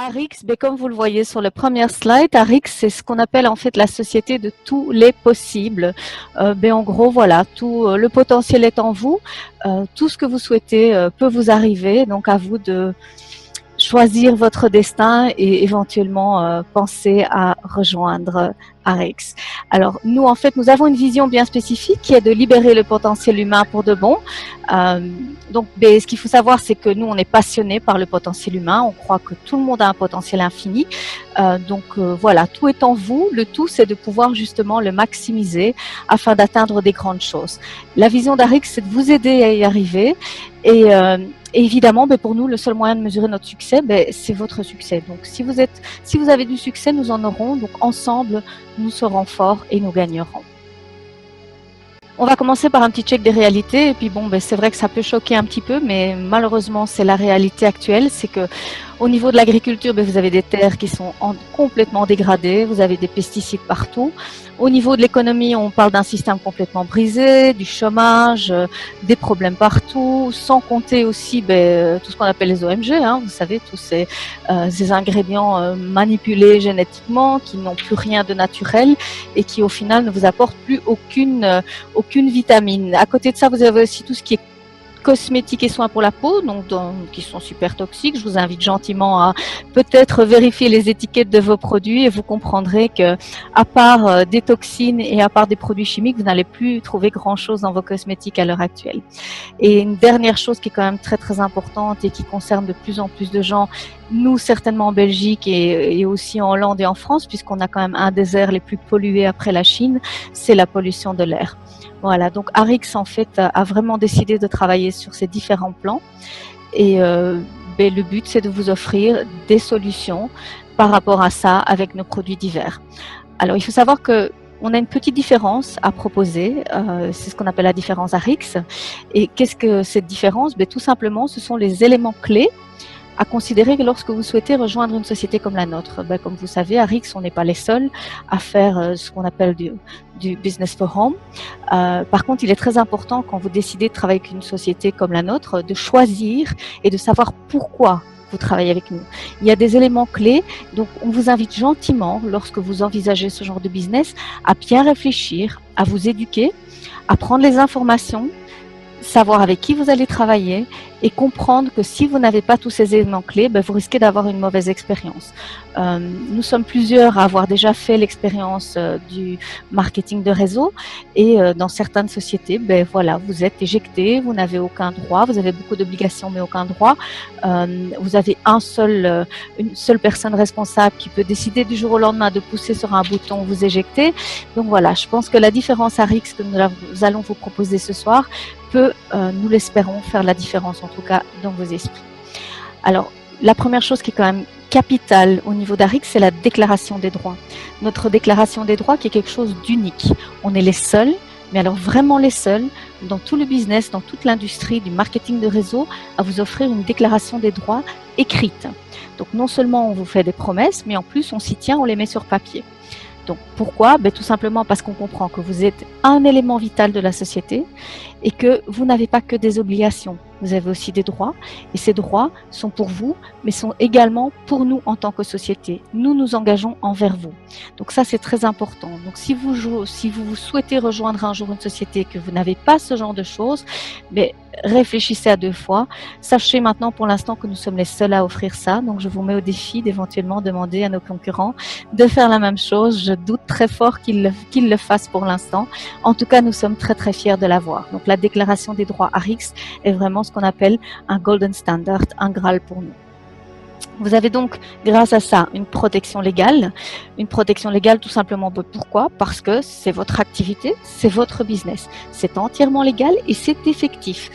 Arix, ben, comme vous le voyez sur le premier slide, Arix, c'est ce qu'on appelle en fait la société de tous les possibles. Ben, en gros, voilà, tout le potentiel est en vous. Tout ce que vous souhaitez peut vous arriver. Donc, à vous de choisir votre destin et éventuellement penser à rejoindre Arix. Alors, nous, en fait, nous avons une vision bien spécifique qui est de libérer le potentiel humain pour de bon. Donc, ce qu'il faut savoir, c'est que nous, on est passionnés par le potentiel humain. On croit que tout le monde a un potentiel infini. Voilà, tout est en vous. Le tout, c'est de pouvoir justement le maximiser afin d'atteindre des grandes choses. La vision d'Arix, c'est de vous aider à y arriver. Et évidemment, pour nous, le seul moyen de mesurer notre succès, c'est votre succès. Donc, si vous avez du succès, nous en aurons. Donc, ensemble, nous serons forts et nous gagnerons. On va commencer par un petit check des réalités. Et puis c'est vrai que ça peut choquer un petit peu, mais malheureusement, c'est la réalité actuelle. C'est que au niveau de l'agriculture, vous avez des terres qui sont complètement dégradées. Vous avez des pesticides partout. Au niveau de l'économie, on parle d'un système complètement brisé, du chômage, des problèmes partout, sans compter aussi tout ce qu'on appelle les OMG, vous savez, tous ces ingrédients manipulés génétiquement, qui n'ont plus rien de naturel et qui au final ne vous apportent plus aucune vitamine. À côté de ça, vous avez aussi tout ce qui est cosmétiques et soins pour la peau, qui sont super toxiques. Je vous invite gentiment à peut-être vérifier les étiquettes de vos produits et vous comprendrez que, à part des toxines et à part des produits chimiques, vous n'allez plus trouver grand-chose dans vos cosmétiques à l'heure actuelle. Et une dernière chose qui est quand même très très importante et qui concerne de plus en plus de gens, nous certainement en Belgique et aussi en Hollande et en France, puisqu'on a quand même un des airs les plus pollués après la Chine, c'est la pollution de l'air. Voilà, donc Arix en fait a vraiment décidé de travailler sur ces différents plans et le but c'est de vous offrir des solutions par rapport à ça avec nos produits divers. Alors il faut savoir que on a une petite différence à proposer, c'est ce qu'on appelle la différence Arix. Et qu'est-ce que cette différence? Tout simplement, ce sont les éléments clés à considérer que lorsque vous souhaitez rejoindre une société comme la nôtre. Comme vous savez, à Arix, on n'est pas les seuls à faire ce qu'on appelle du business for home. Par contre, il est très important quand vous décidez de travailler avec une société comme la nôtre, de choisir et de savoir pourquoi vous travaillez avec nous. Il y a des éléments clés, donc on vous invite gentiment, lorsque vous envisagez ce genre de business, à bien réfléchir, à vous éduquer, à prendre les informations, savoir avec qui vous allez travailler et comprendre que si vous n'avez pas tous ces éléments clés, vous risquez d'avoir une mauvaise expérience. Nous sommes plusieurs à avoir déjà fait l'expérience du marketing de réseau et dans certaines sociétés, voilà, vous êtes éjecté, vous n'avez aucun droit, vous avez beaucoup d'obligations mais aucun droit. Vous avez une seule personne responsable qui peut décider du jour au lendemain de pousser sur un bouton, vous éjecter. Donc voilà, je pense que la différence Arix que nous allons vous proposer ce soir peut, nous l'espérons, faire la différence, en tout cas dans vos esprits. Alors, la première chose qui est quand même capitale au niveau d'Arix, c'est la déclaration des droits. Notre déclaration des droits qui est quelque chose d'unique. On est les seuls, mais alors vraiment les seuls, dans tout le business, dans toute l'industrie du marketing de réseau, à vous offrir une déclaration des droits écrite. Donc non seulement on vous fait des promesses, mais en plus on s'y tient, on les met sur papier. Donc pourquoi? Tout simplement parce qu'on comprend que vous êtes un élément vital de la société et que vous n'avez pas que des obligations. Vous avez aussi des droits et ces droits sont pour vous, mais sont également pour nous en tant que société. Nous nous engageons envers vous. Donc ça, c'est très important. Donc si vous souhaitez rejoindre un jour une société et que vous n'avez pas ce genre de choses, réfléchissez à deux fois. Sachez maintenant pour l'instant que nous sommes les seuls à offrir ça. Donc je vous mets au défi d'éventuellement demander à nos concurrents de faire la même chose. Je doute très fort qu'ils le fassent pour l'instant. En tout cas, nous sommes très très fiers de l'avoir. Donc la déclaration des droits Arix est vraiment ce qu'on appelle un golden standard, un Graal pour nous. Vous avez donc, grâce à ça, une protection légale. Une protection légale tout simplement, pourquoi? Parce que c'est votre activité, c'est votre business. C'est entièrement légal et c'est effectif.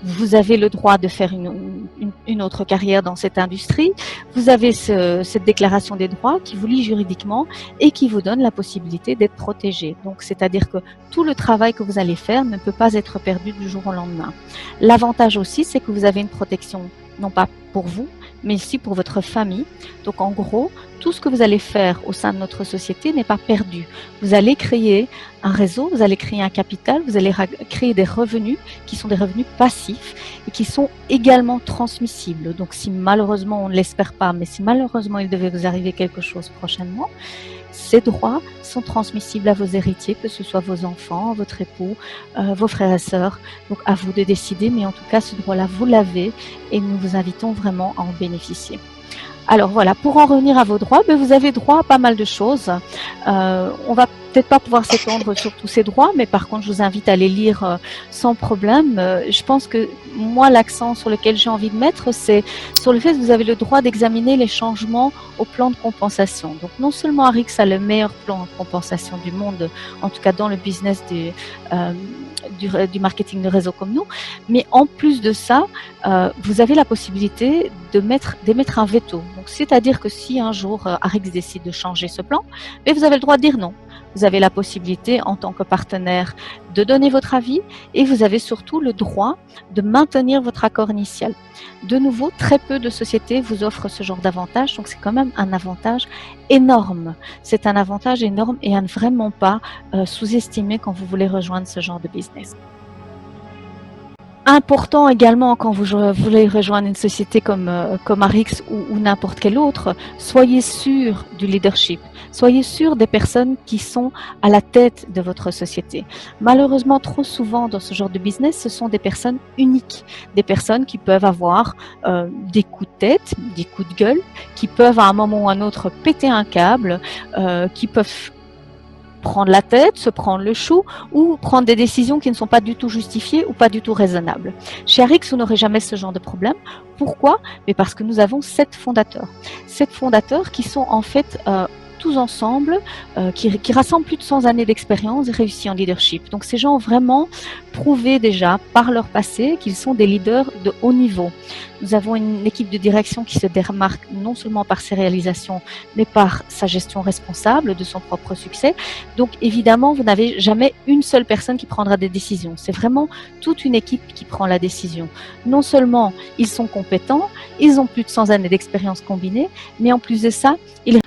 Vous avez le droit de faire une autre carrière dans cette industrie. Vous avez cette déclaration des droits qui vous lie juridiquement et qui vous donne la possibilité d'être protégé. Donc, c'est-à-dire que tout le travail que vous allez faire ne peut pas être perdu du jour au lendemain. L'avantage aussi, c'est que vous avez une protection, non pas pour vous, mais aussi pour votre famille. Donc en gros, tout ce que vous allez faire au sein de notre société n'est pas perdu. Vous allez créer un réseau, vous allez créer un capital, vous allez créer des revenus qui sont des revenus passifs et qui sont également transmissibles. Donc si malheureusement, on ne l'espère pas, mais si malheureusement il devait vous arriver quelque chose prochainement, ces droits sont transmissibles à vos héritiers, que ce soit vos enfants, votre époux, vos frères et sœurs. Donc à vous de décider, mais en tout cas ce droit-là, vous l'avez et nous vous invitons vraiment à en bénéficier. Alors voilà, pour en revenir à vos droits, vous avez droit à pas mal de choses. On va peut-être pas pouvoir s'étendre sur tous ces droits, mais par contre, je vous invite à les lire sans problème. Je pense que moi, l'accent sur lequel j'ai envie de mettre, c'est sur le fait que vous avez le droit d'examiner les changements au plan de compensation. Donc, non seulement Arix a le meilleur plan de compensation du monde, en tout cas dans le business du marketing de réseau comme nous, mais en plus de ça, vous avez la possibilité d'émettre un veto. Donc, c'est-à-dire que si un jour Arix décide de changer ce plan, mais vous avez le droit de dire non. Vous avez la possibilité en tant que partenaire de donner votre avis et vous avez surtout le droit de maintenir votre accord initial. De nouveau, très peu de sociétés vous offrent ce genre d'avantage, donc c'est quand même un avantage énorme. C'est un avantage énorme et à ne vraiment pas sous-estimer quand vous voulez rejoindre ce genre de business. Important également quand vous voulez rejoindre une société comme Arix ou n'importe quelle autre, soyez sûr du leadership. Soyez sûr des personnes qui sont à la tête de votre société. Malheureusement, trop souvent dans ce genre de business, ce sont des personnes uniques, des personnes qui peuvent avoir des coups de tête, des coups de gueule, qui peuvent à un moment ou à un autre péter un câble, qui peuvent prendre la tête, se prendre le chou ou prendre des décisions qui ne sont pas du tout justifiées ou pas du tout raisonnables. Chez Arix, vous n'aurez jamais ce genre de problème. Pourquoi? Mais parce que nous avons 7 fondateurs. 7 fondateurs qui sont en fait tous ensemble, qui rassemblent plus de 100 années d'expérience réussie en leadership. Donc ces gens ont vraiment prouvé déjà par leur passé qu'ils sont des leaders de haut niveau. Nous avons une équipe de direction qui se démarque non seulement par ses réalisations, mais par sa gestion responsable de son propre succès. Donc évidemment, vous n'avez jamais une seule personne qui prendra des décisions. C'est vraiment toute une équipe qui prend la décision. Non seulement ils sont compétents, ils ont plus de 100 années d'expérience combinée, mais en plus de ça,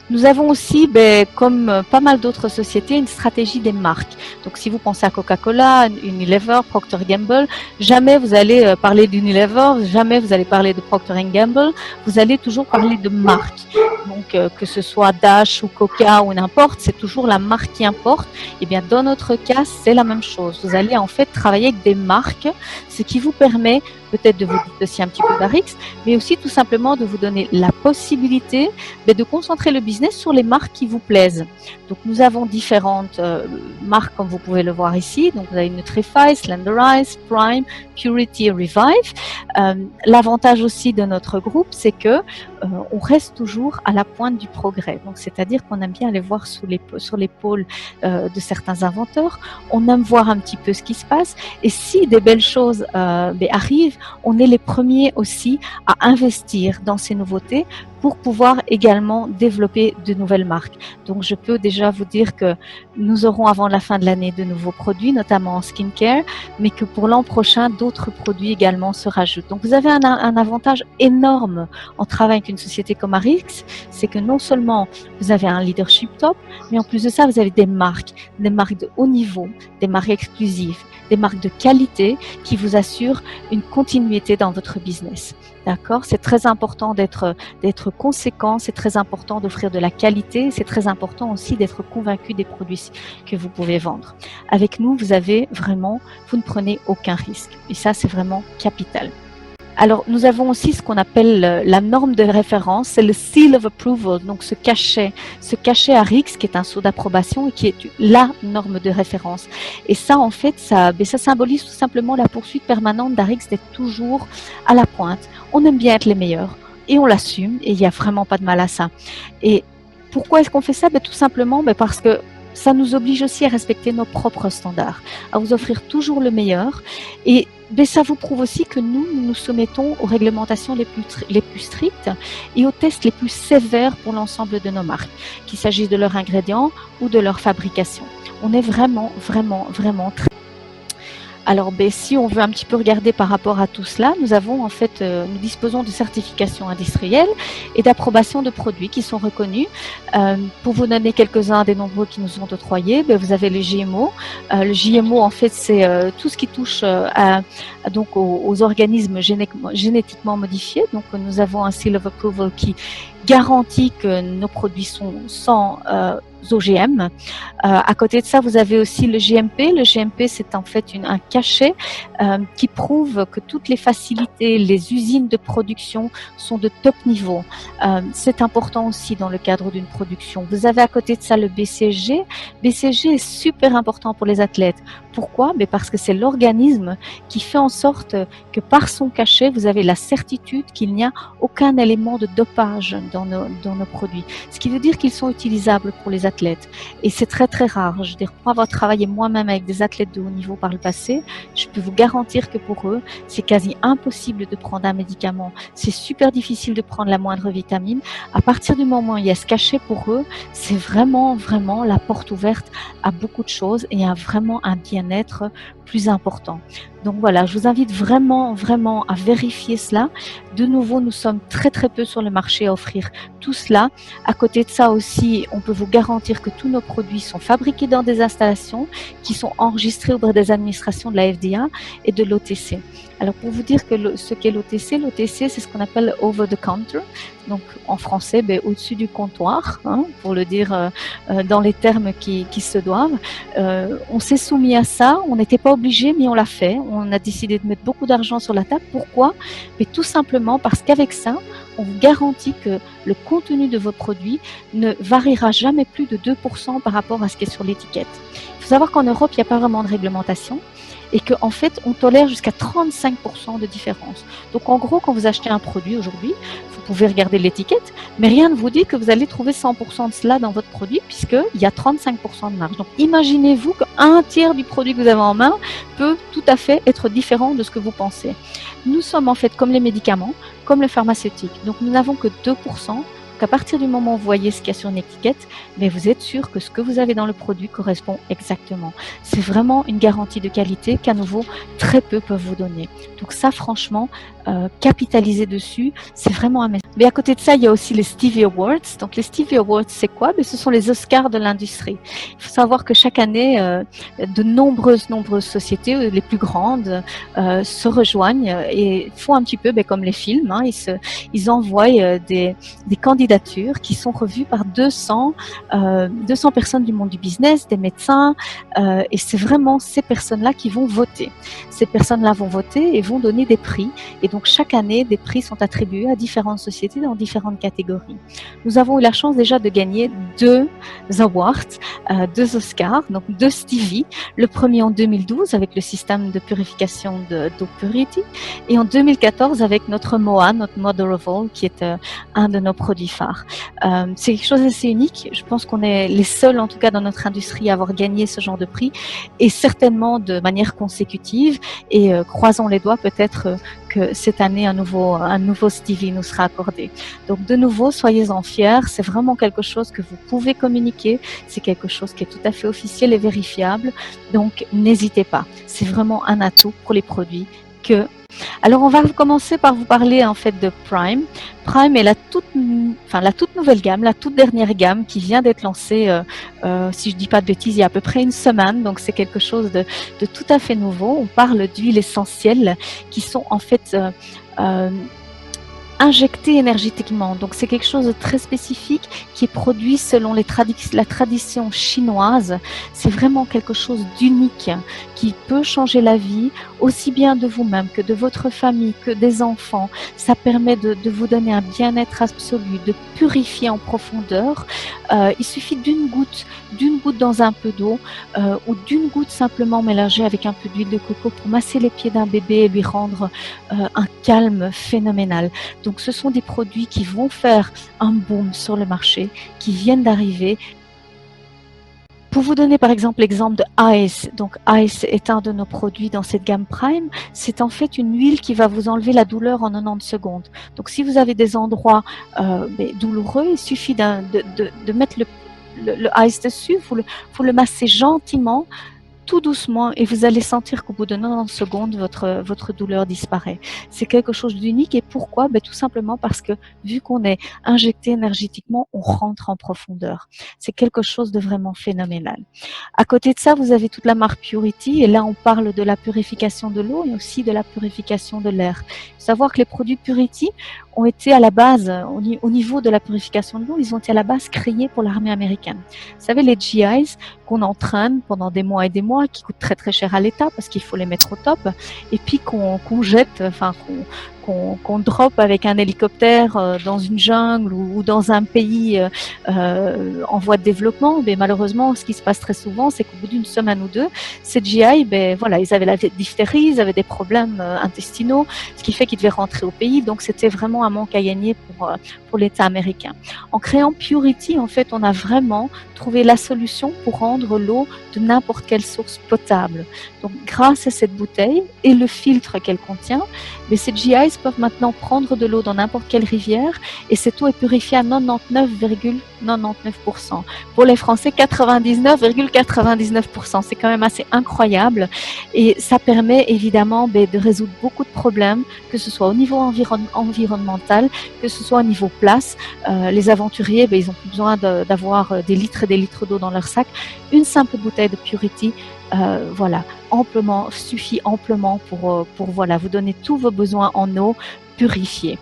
nous avons aussi, comme pas mal d'autres sociétés, une stratégie des marques. Donc si vous pensez à Coca-Cola, Unilever, Procter & Gamble, jamais vous allez parler d'Unilever, jamais vous allez parler de Procter & Gamble, vous allez toujours parler de marque. Donc que ce soit Dash ou Coca ou n'importe, c'est toujours la marque qui importe. Et bien dans notre cas, c'est la même chose. Vous allez en fait travailler avec des marques, ce qui vous permet peut-être de vous dissocier un petit peu d'Arix, mais aussi tout simplement de vous donner la possibilité de concentrer le business sur les marques qui vous plaisent. Donc nous avons différentes marques comme vous pouvez le voir ici. Donc vous avez Nutrify, Slenderize, Prime, Purity et Revive. L'avantage aussi de notre groupe, c'est que on reste toujours à la pointe du progrès. Donc c'est-à-dire qu'on aime bien aller voir sur l'épaule de certains inventeurs. On aime voir un petit peu ce qui se passe. Et si des belles choses arrivent, on est les premiers aussi à investir dans ces nouveautés pour pouvoir également développer de nouvelles marques. Donc, je peux déjà vous dire que nous aurons avant la fin de l'année de nouveaux produits, notamment en skincare, mais que pour l'an prochain, d'autres produits également se rajoutent. Donc, vous avez un avantage énorme en travaillant avec une société comme Arix, c'est que non seulement vous avez un leadership top, mais en plus de ça, vous avez des marques de haut niveau, des marques exclusives, des marques de qualité qui vous assurent une continuité dans votre business. D'accord? C'est très important d'être conséquent, c'est très important d'offrir de la qualité, c'est très important aussi d'être convaincu des produits que vous pouvez vendre. Avec nous, vous ne prenez aucun risque. Et ça, c'est vraiment capital. Alors, nous avons aussi ce qu'on appelle la norme de référence, c'est le Seal of Approval, donc ce cachet Arix qui est un sceau d'approbation et qui est la norme de référence. Et ça, en fait, ça symbolise tout simplement la poursuite permanente d'Arix d'être toujours à la pointe. On aime bien être les meilleurs et on l'assume et il n'y a vraiment pas de mal à ça. Et pourquoi est-ce qu'on fait ça? Tout simplement parce que ça nous oblige aussi à respecter nos propres standards, à vous offrir toujours le meilleur. Et ça vous prouve aussi que nous nous soumettons aux réglementations les plus strictes et aux tests les plus sévères pour l'ensemble de nos marques, qu'il s'agisse de leurs ingrédients ou de leur fabrication. On est vraiment très... Alors, si on veut un petit peu regarder par rapport à tout cela, nous avons en fait, nous disposons de certifications industrielles et d'approbation de produits qui sont reconnus. Pour vous donner quelques-uns des nombreux qui nous ont octroyés, vous avez le GMO. Le GMO, en fait, c'est tout ce qui touche donc aux organismes génétiquement modifiés. Donc, nous avons un seal of approval qui garantit que nos produits sont sans OGM. À côté de ça, vous avez aussi le GMP. Le GMP, c'est en fait un cachet qui prouve que toutes les facilités, les usines de production sont de top niveau. C'est important aussi dans le cadre d'une production. Vous avez à côté de ça le BCG. BCG est super important pour les athlètes. Pourquoi? Parce que c'est l'organisme qui fait en sorte que par son cachet, vous avez la certitude qu'il n'y a aucun élément de dopage dans nos produits. Ce qui veut dire qu'ils sont utilisables pour les athlètes. Et c'est très très rare. Je veux dire, pour avoir travaillé moi-même avec des athlètes de haut niveau par le passé, je peux vous garantir que pour eux, c'est quasi impossible de prendre un médicament. C'est super difficile de prendre la moindre vitamine. À partir du moment où il y a ce cachet pour eux, c'est vraiment vraiment la porte ouverte à beaucoup de choses et à vraiment un bien-être plus important. Donc voilà, je vous invite vraiment, vraiment à vérifier cela. De nouveau, nous sommes très, très peu sur le marché à offrir tout cela. À côté de ça aussi, on peut vous garantir que tous nos produits sont fabriqués dans des installations qui sont enregistrées auprès des administrations de la FDA et de l'OTC. Alors pour vous dire que ce qu'est l'OTC, l'OTC c'est ce qu'on appelle over the counter, donc en français au-dessus du comptoir, pour le dire dans les termes qui se doivent. On s'est soumis à ça, on n'était pas obligé mais on l'a fait. On a décidé de mettre beaucoup d'argent sur la table. Pourquoi? Mais tout simplement parce qu'avec ça, on vous garantit que le contenu de vos produits ne variera jamais plus de 2% par rapport à ce qui est sur l'étiquette. Il faut savoir qu'en Europe, il n'y a pas vraiment de réglementation et qu'en fait, on tolère jusqu'à 35% de différence. Donc en gros, quand vous achetez un produit aujourd'hui, vous pouvez regarder l'étiquette, mais rien ne vous dit que vous allez trouver 100% de cela dans votre produit puisqu'il y a 35% de marge. Donc imaginez-vous qu'un tiers du produit que vous avez en main peut tout à fait être différent de ce que vous pensez. Nous sommes en fait comme les médicaments, comme le pharmaceutique. Donc nous n'avons que 2%. Donc à partir du moment où vous voyez ce qu'il y a sur une étiquette, mais vous êtes sûr que ce que vous avez dans le produit correspond exactement. C'est vraiment une garantie de qualité qu'à nouveau très peu peuvent vous donner. Donc ça franchement, capitaliser dessus, c'est vraiment un message. Mais à côté de ça, il y a aussi les Stevie Awards. Donc les Stevie Awards, c'est quoi? Ce sont les Oscars de l'industrie. Il faut savoir que chaque année, de nombreuses sociétés, les plus grandes, se rejoignent et font un petit peu comme les films. Ils envoient des candidatures qui sont revues par 200 personnes du monde du business, des médecins, et c'est vraiment ces personnes-là qui vont voter. Ces personnes-là vont voter et vont donner des prix. Et donc, chaque année, des prix sont attribués à différentes sociétés dans différentes catégories. Nous avons eu la chance déjà de gagner 2 awards, 2 Oscars, donc 2 Stevie. Le premier en 2012 avec le système de purification d'eau Purity et en 2014 avec notre MOA, notre Mother of All, qui est un de nos produits phares. C'est quelque chose d'assez unique. Je pense qu'on est les seuls, en tout cas dans notre industrie, à avoir gagné ce genre de prix et certainement de manière consécutive. Et croisons les doigts, peut-être que cette année, un nouveau Stevie nous sera accordé. Donc, de nouveau, soyez-en fiers. C'est vraiment quelque chose que vous pouvez communiquer. C'est quelque chose qui est tout à fait officiel et vérifiable. Donc, n'hésitez pas. C'est vraiment un atout pour les produits que... Alors, on va commencer par vous parler en fait de Prime. Prime est la toute nouvelle gamme, la toute dernière gamme qui vient d'être lancée, si je dis pas de bêtises, il y a à peu près une semaine. Donc, c'est quelque chose de tout à fait nouveau. On parle d'huiles essentielles qui sont en fait injecté énergétiquement. Donc c'est quelque chose de très spécifique qui est produit selon la tradition chinoise. C'est vraiment quelque chose d'unique qui peut changer la vie aussi bien de vous-même que de votre famille, que des enfants. Ça permet de vous donner un bien-être absolu, de purifier en profondeur. Il suffit d'une goutte dans un peu d'eau ou d'une goutte simplement mélangée avec un peu d'huile de coco pour masser les pieds d'un bébé et lui rendre un calme phénoménal. Donc ce sont des produits qui vont faire un boom sur le marché, qui viennent d'arriver. Pour vous donner par exemple l'exemple de Ice, donc Ice est un de nos produits dans cette gamme Prime, c'est en fait une huile qui va vous enlever la douleur en 90 secondes. Donc si vous avez des endroits douloureux, il suffit de mettre le Ice dessus, vous le massez gentiment. tout doucement et vous allez sentir qu'au bout de 90 secondes, votre douleur disparaît. C'est quelque chose d'unique et pourquoi? Tout simplement parce que vu qu'on est injecté énergétiquement, on rentre en profondeur. C'est quelque chose de vraiment phénoménal. À côté de ça, vous avez toute la marque Purity et là, on parle de la purification de l'eau et aussi de la purification de l'air. Savoir que les produits Purity ont été à la base, au niveau de la purification de l'eau, ils ont été à la base créés pour l'armée américaine. Vous savez, les GIs qu'on entraîne pendant des mois et des mois, qui coûtent très très cher à l'État parce qu'il faut les mettre au top, et puis qu'on jette, enfin qu'on drop avec un hélicoptère dans une jungle ou dans un pays en voie de développement. Mais malheureusement, ce qui se passe très souvent, c'est qu'au bout d'une semaine ou deux, ces GI, voilà, ils avaient la diphtérie, ils avaient des problèmes intestinaux, ce qui fait qu'ils devaient rentrer au pays. Donc, c'était vraiment un manque à gagner pour l'État américain. En créant Purity, en fait, on a vraiment trouvé la solution pour rendre l'eau de n'importe quelle source potable. Donc, grâce à cette bouteille et le filtre qu'elle contient, les CGIs peuvent maintenant prendre de l'eau dans n'importe quelle rivière et cette eau est purifiée à 99,99%. Pour les Français, 99,99%. C'est quand même assez incroyable et ça permet évidemment de résoudre beaucoup de problèmes, que ce soit au niveau environnemental, que ce soit au niveau place. Les aventuriers, ils n'ont plus besoin d'avoir des litres et des litres d'eau dans leur sac. Une simple bouteille de Purity, voilà, suffit amplement pour voilà, vous donner tous vos besoins en eau purifiée.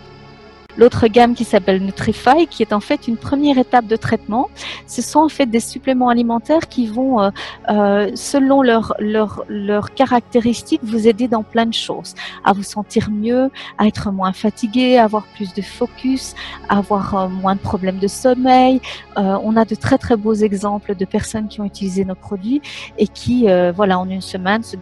L'autre gamme qui s'appelle Nutrify, qui est en fait une première étape de traitement. Ce sont en fait des suppléments alimentaires qui vont, selon leurs caractéristiques, vous aider dans plein de choses. À vous sentir mieux, à être moins fatigué, à avoir plus de focus, à avoir moins de problèmes de sommeil. On a de très très beaux exemples de personnes qui ont utilisé nos produits et qui, voilà, en une semaine se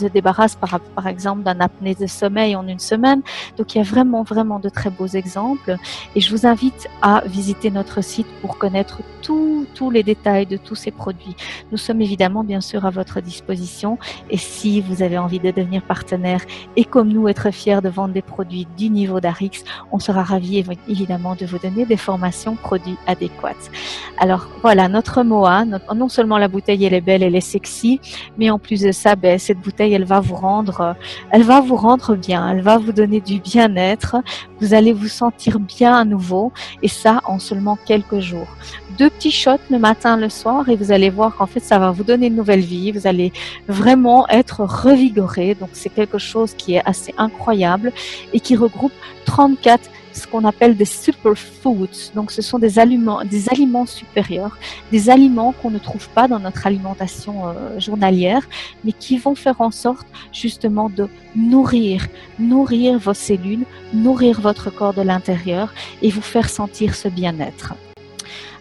débarrasse par exemple d'un apnée de sommeil en une semaine. Donc il y a vraiment de très beaux exemples et je vous invite à visiter notre site pour connaître tous les détails de tous ces produits. Nous sommes évidemment bien sûr à votre disposition et si vous avez envie de devenir partenaire et comme nous être fiers de vendre des produits du niveau d'Arix, on sera ravis évidemment de vous donner des formations produits adéquates. Alors voilà, notre MOA, non seulement la bouteille elle est belle, elle est sexy, mais en plus de ça, cette bouteille elle va vous rendre bien, elle va vous donner du bien-être, vous allez vous sentir bien à nouveau et ça en seulement quelques jours. 2 petits shots le matin, le soir et vous allez voir qu'en fait ça va vous donner une nouvelle vie, vous allez vraiment être revigoré. Donc c'est quelque chose qui est assez incroyable et qui regroupe 34 ce qu'on appelle des superfoods. Donc, ce sont des aliments supérieurs, des aliments qu'on ne trouve pas dans notre alimentation journalière, mais qui vont faire en sorte justement de nourrir vos cellules, nourrir votre corps de l'intérieur et vous faire sentir ce bien-être.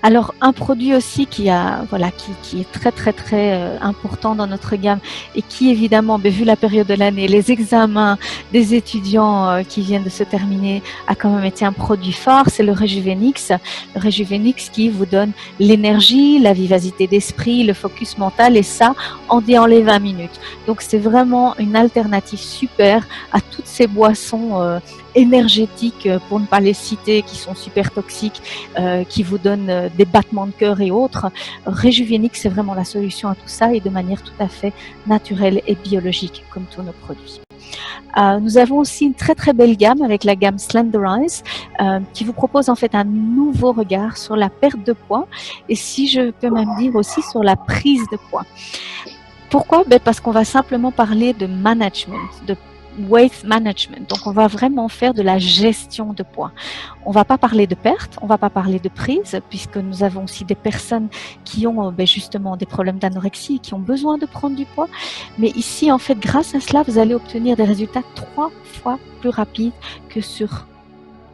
Alors un produit aussi qui est très important dans notre gamme et qui évidemment, vu la période de l'année, les examens des étudiants qui viennent de se terminer, a quand même été un produit phare, c'est le Rejuvenix. Le Rejuvenix qui vous donne l'énergie, la vivacité d'esprit, le focus mental et ça en les 20 minutes. Donc c'est vraiment une alternative super à toutes ces boissons énergétiques, pour ne pas les citer, qui sont super toxiques, qui vous donnent des battements de cœur et autres. Rejuvenix, c'est vraiment la solution à tout ça et de manière tout à fait naturelle et biologique, comme tous nos produits. Nous avons aussi une très belle gamme avec la gamme Slenderize qui vous propose en fait un nouveau regard sur la perte de poids et si je peux même dire aussi sur la prise de poids. Pourquoi? Parce qu'on va simplement parler de management, de weight management. Donc, on va vraiment faire de la gestion de poids. On va pas parler de perte, on va pas parler de prise, puisque nous avons aussi des personnes qui ont justement des problèmes d'anorexie, qui ont besoin de prendre du poids. Mais ici, en fait, grâce à cela, vous allez obtenir des résultats 3 fois plus rapides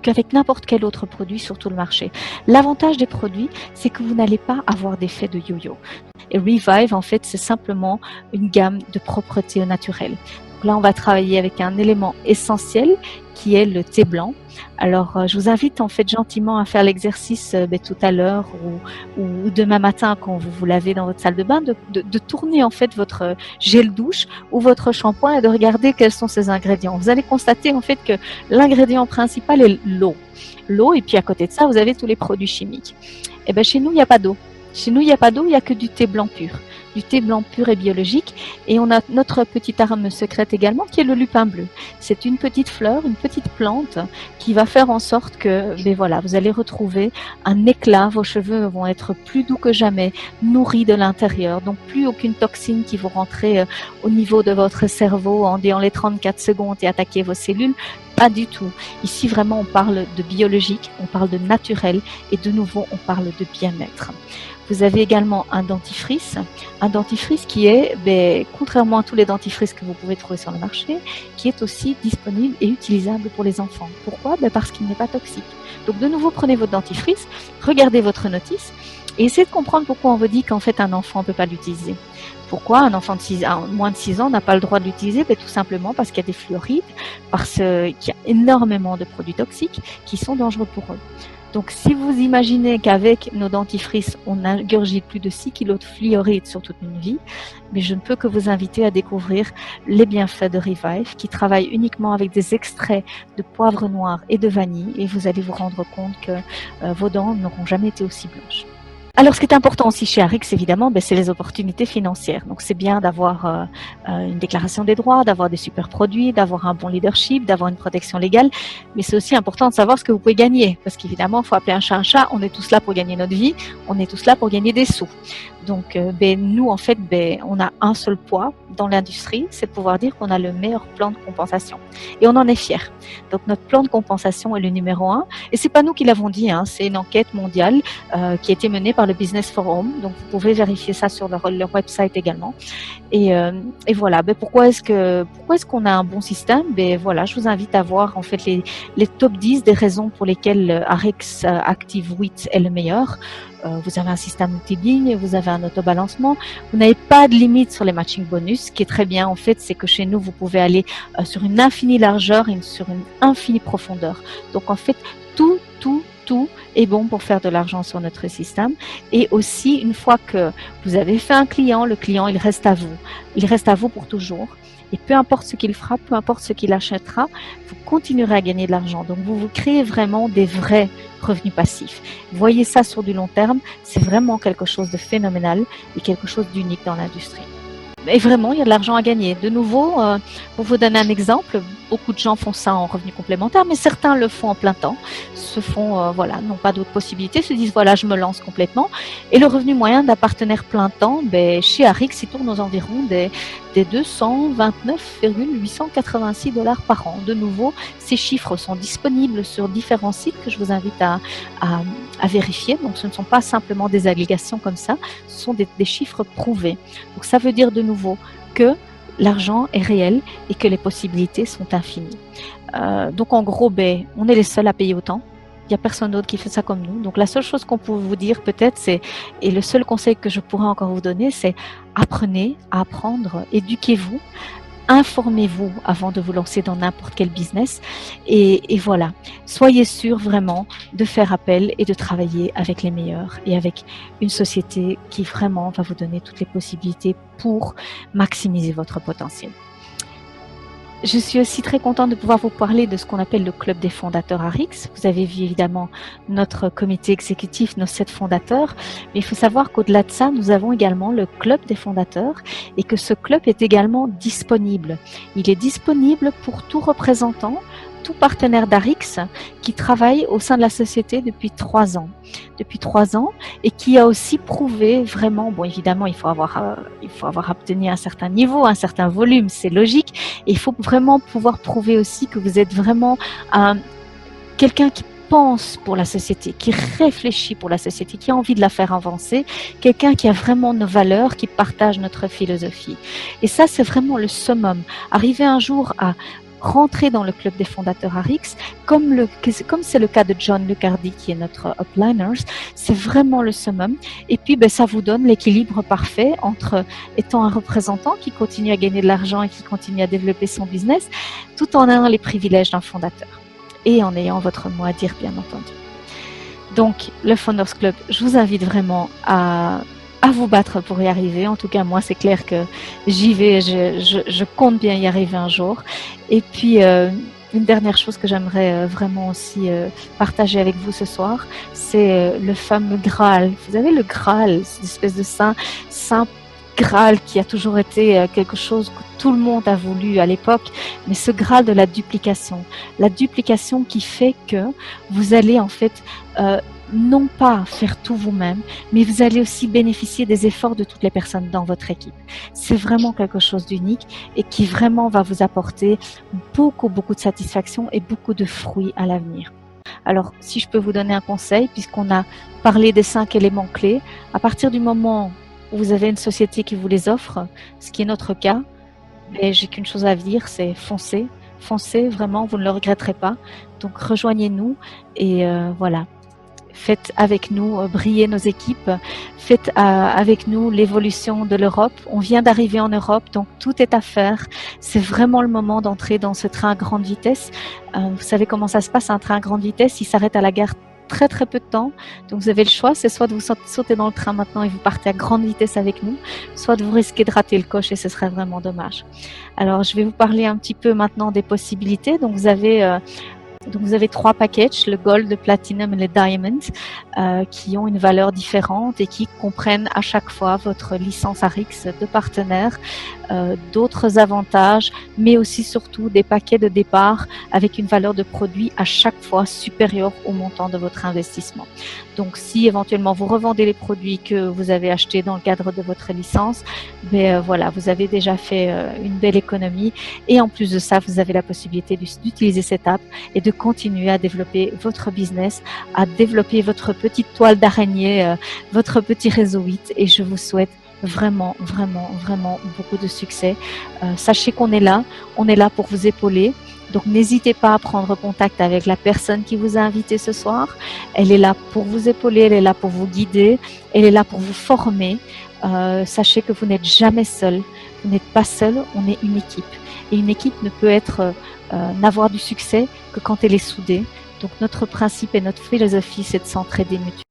qu'avec n'importe quel autre produit sur tout le marché. L'avantage des produits, c'est que vous n'allez pas avoir d'effet de yo-yo. Et Revive, en fait, c'est simplement une gamme de propreté naturelle. Donc là, on va travailler avec un élément essentiel qui est le thé blanc. Alors, je vous invite en fait gentiment à faire l'exercice tout à l'heure ou demain matin quand vous vous lavez dans votre salle de bain, de tourner en fait votre gel douche ou votre shampoing et de regarder quels sont ces ingrédients. Vous allez constater en fait que l'ingrédient principal est l'eau. L'eau et puis à côté de ça, vous avez tous les produits chimiques. Et chez nous, il n'y a pas d'eau. Chez nous, il n'y a pas d'eau, il n'y a que du thé blanc pur. du thé blanc pur et biologique. Et on a notre petite arme secrète également qui est le lupin bleu. C'est une petite fleur, une petite plante qui va faire en sorte que, ben voilà, vous allez retrouver un éclat, vos cheveux vont être plus doux que jamais, nourris de l'intérieur, donc plus aucune toxine qui vous rentrer au niveau de votre cerveau en disant les 34 secondes et attaquer vos cellules. Pas du tout. Ici, vraiment, on parle de biologique, on parle de naturel et de nouveau, on parle de bien-être. Vous avez également un dentifrice qui est, contrairement à tous les dentifrices que vous pouvez trouver sur le marché, qui est aussi disponible et utilisable pour les enfants. Pourquoi? Parce qu'il n'est pas toxique. Donc, de nouveau, prenez votre dentifrice, regardez votre notice et essayez de comprendre pourquoi on vous dit qu'en fait, un enfant ne peut pas l'utiliser. Pourquoi un enfant de moins de 6 ans n'a pas le droit de l'utiliser? Tout simplement parce qu'il y a des fluorides, parce qu'il y a énormément de produits toxiques qui sont dangereux pour eux. Donc, si vous imaginez qu'avec nos dentifrices, on ingurgite plus de 6 kg de fluoride sur toute une vie, mais je ne peux que vous inviter à découvrir les bienfaits de Revive, qui travaille uniquement avec des extraits de poivre noir et de vanille, et vous allez vous rendre compte que vos dents n'auront jamais été aussi blanches. Alors, ce qui est important aussi chez Arix, évidemment, c'est les opportunités financières. Donc, c'est bien d'avoir une déclaration des droits, d'avoir des super produits, d'avoir un bon leadership, d'avoir une protection légale. Mais c'est aussi important de savoir ce que vous pouvez gagner. Parce qu'évidemment, il faut appeler un chat un chat. On est tous là pour gagner notre vie. On est tous là pour gagner des sous. Donc, nous, en fait, on a un seul poids dans l'industrie, c'est de pouvoir dire qu'on a le meilleur plan de compensation. Et on en est fiers. Donc, notre plan de compensation est le numéro 1. Et c'est pas nous qui l'avons dit, hein, c'est une enquête mondiale qui a été menée par le Business Forum. Donc, vous pouvez vérifier ça sur leur website également. Et voilà. Pourquoi est-ce qu'on a un bon système? Voilà, je vous invite à voir en fait les top 10 des raisons pour lesquelles Arix Active 8 est le meilleur. Vous avez un système multi-ligne, vous avez un autobalancement, vous n'avez pas de limite sur les matching bonus. Ce qui est très bien en fait, c'est que chez nous, vous pouvez aller sur une infinie largeur et sur une infinie profondeur. Donc en fait, tout est bon pour faire de l'argent sur notre système. Et aussi, une fois que vous avez fait un client, le client, il reste à vous. Il reste à vous pour toujours. Et peu importe ce qu'il fera, peu importe ce qu'il achètera, vous continuerez à gagner de l'argent. Donc, vous créez vraiment des vrais revenus passifs. Voyez ça sur du long terme, c'est vraiment quelque chose de phénoménal et quelque chose d'unique dans l'industrie. Et vraiment, il y a de l'argent à gagner. De nouveau, pour vous donner un exemple, beaucoup de gens font ça en revenu complémentaire, mais certains le font en plein temps, n'ont pas d'autres possibilités, se disent voilà, je me lance complètement. Et le revenu moyen d'un partenaire plein temps, chez Arix, il tourne aux environs des 229,886 $ par an. De nouveau, ces chiffres sont disponibles sur différents sites que je vous invite à vérifier. Donc, ce ne sont pas simplement des allégations comme ça, ce sont des chiffres prouvés. Donc, ça veut dire de nouveau que l'argent est réel et que les possibilités sont infinies. Donc, en gros, on est les seuls à payer autant. Il n'y a personne d'autre qui fait ça comme nous. Donc, la seule chose qu'on peut vous dire peut-être, et le seul conseil que je pourrais encore vous donner, c'est apprenez à apprendre, éduquez-vous, informez-vous avant de vous lancer dans n'importe quel business. Et voilà, soyez sûr vraiment de faire appel et de travailler avec les meilleurs et avec une société qui vraiment va vous donner toutes les possibilités pour maximiser votre potentiel. Je suis aussi très contente de pouvoir vous parler de ce qu'on appelle le club des fondateurs Arix. Vous avez vu évidemment notre comité exécutif, nos 7 fondateurs. Mais il faut savoir qu'au-delà de ça, nous avons également le club des fondateurs et que ce club est également disponible. Il est disponible pour tout représentant, tout partenaire d'Arix qui travaille au sein de la société depuis 3 ans. Et qui a aussi prouvé vraiment, évidemment, il faut avoir obtenu un certain niveau, un certain volume, c'est logique. Et il faut vraiment pouvoir prouver aussi que vous êtes vraiment quelqu'un qui pense pour la société, qui réfléchit pour la société, qui a envie de la faire avancer, quelqu'un qui a vraiment nos valeurs, qui partage notre philosophie. Et ça, c'est vraiment le summum. Arriver un jour à rentrer dans le club des fondateurs Arix, comme c'est le cas de John Lucardi qui est notre upliners, c'est vraiment le summum. Et puis, ça vous donne l'équilibre parfait entre étant un représentant qui continue à gagner de l'argent et qui continue à développer son business, tout en ayant les privilèges d'un fondateur et en ayant votre mot à dire, bien entendu. Donc, le Founders Club, je vous invite vraiment à vous battre pour y arriver. En tout cas, moi, c'est clair que j'y vais, je compte bien y arriver un jour. Et puis, une dernière chose que j'aimerais vraiment aussi partager avec vous ce soir, c'est le fameux Graal. Vous avez le Graal, cette espèce de saint Graal qui a toujours été quelque chose que tout le monde a voulu à l'époque, mais ce Graal de la duplication qui fait que vous allez en fait non pas faire tout vous-même, mais vous allez aussi bénéficier des efforts de toutes les personnes dans votre équipe. C'est vraiment quelque chose d'unique et qui vraiment va vous apporter beaucoup, beaucoup de satisfaction et beaucoup de fruits à l'avenir. Alors, si je peux vous donner un conseil, puisqu'on a parlé des 5 éléments clés, à partir du moment où vous avez une société qui vous les offre, ce qui est notre cas, et j'ai qu'une chose à dire, c'est foncez. Foncez, vraiment, vous ne le regretterez pas. Donc, rejoignez-nous et voilà. Faites avec nous briller nos équipes, faites avec nous l'évolution de l'Europe. On vient d'arriver en Europe, donc tout est à faire. C'est vraiment le moment d'entrer dans ce train à grande vitesse. Vous savez comment ça se passe, un train à grande vitesse, il s'arrête à la gare très très peu de temps. Donc vous avez le choix, c'est soit de vous sauter dans le train maintenant et vous partez à grande vitesse avec nous, soit de vous risquer de rater le coche et ce serait vraiment dommage. Alors je vais vous parler un petit peu maintenant des possibilités. Donc vous avez 3 packages, le Gold, le Platinum et le Diamond, qui ont une valeur différente et qui comprennent à chaque fois votre licence ARIX de partenaire, d'autres avantages, mais aussi surtout des paquets de départ avec une valeur de produit à chaque fois supérieure au montant de votre investissement. Donc si éventuellement vous revendez les produits que vous avez achetés dans le cadre de votre licence, voilà, vous avez déjà fait une belle économie et en plus de ça, vous avez la possibilité d'utiliser cette app et de continuer à développer votre business, à développer votre petite toile d'araignée, votre petit réseau 8 et je vous souhaite vraiment, vraiment, vraiment beaucoup de succès. Sachez qu'on est là pour vous épauler. Donc n'hésitez pas à prendre contact avec la personne qui vous a invité ce soir. Elle est là pour vous épauler, elle est là pour vous guider, elle est là pour vous former. Sachez que vous n'êtes jamais seul, vous n'êtes pas seul, on est une équipe. Et une équipe ne peut n'avoir du succès que quand elle est soudée. Donc notre principe et notre philosophie, c'est de s'entraider mutuellement.